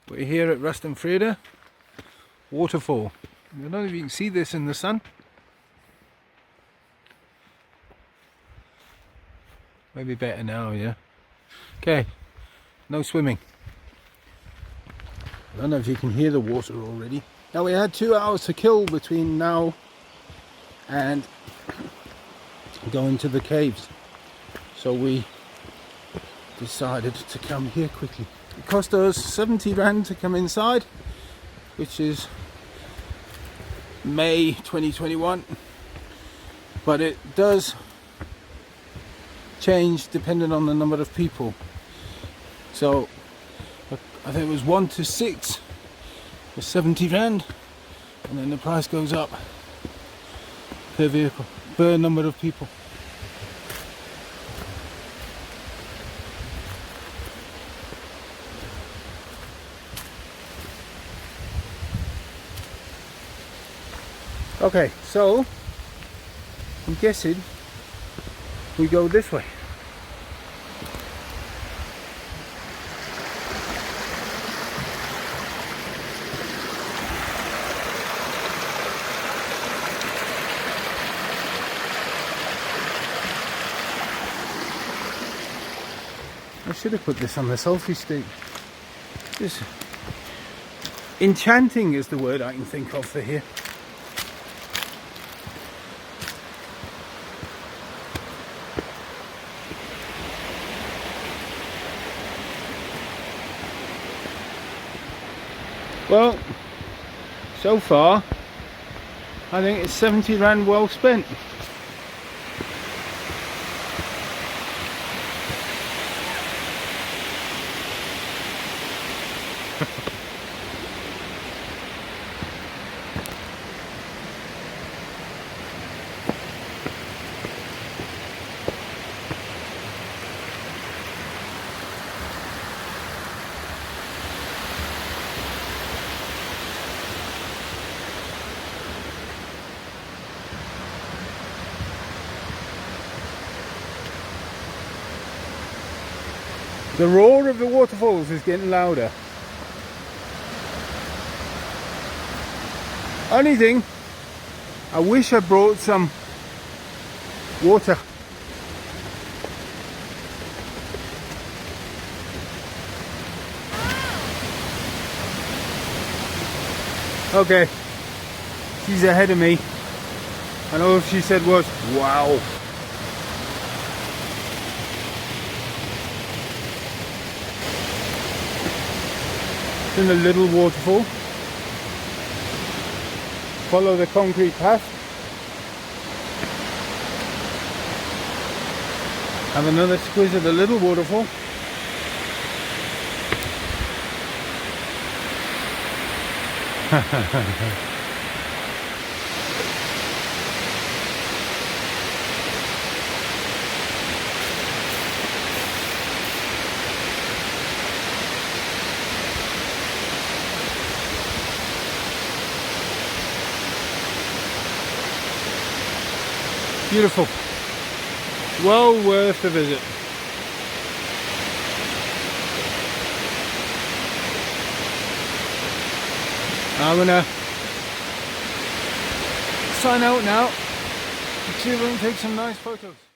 We're here at Vrede, Waterfall. I don't know if you can see this in the sun. Maybe better now, yeah. Okay, no swimming. I don't know if you can hear the water already. Now we had 2 hours to kill between now and going to the caves. So we decided to come here quickly. It cost us 70 rand to come inside, which is May 2021, but it does change depending on the number of people. So I think it was 1 to 6 was 70 rand, and then the price goes up per vehicle, per number of people. Okay, so I'm guessing we go this way. I should have put this on the selfie stick. This enchanting is the word I can think of for here. Well, so far I think it's 70 rand well spent. The roar of the waterfalls is getting louder. Only thing, I wish I brought some water. Okay, she's ahead of me, and all she said was, wow. It's in a little waterfall. Follow the concrete path. Have another squeeze at the little waterfall. Beautiful. Well worth the visit. I'm gonna sign out now. See if we can take some nice photos.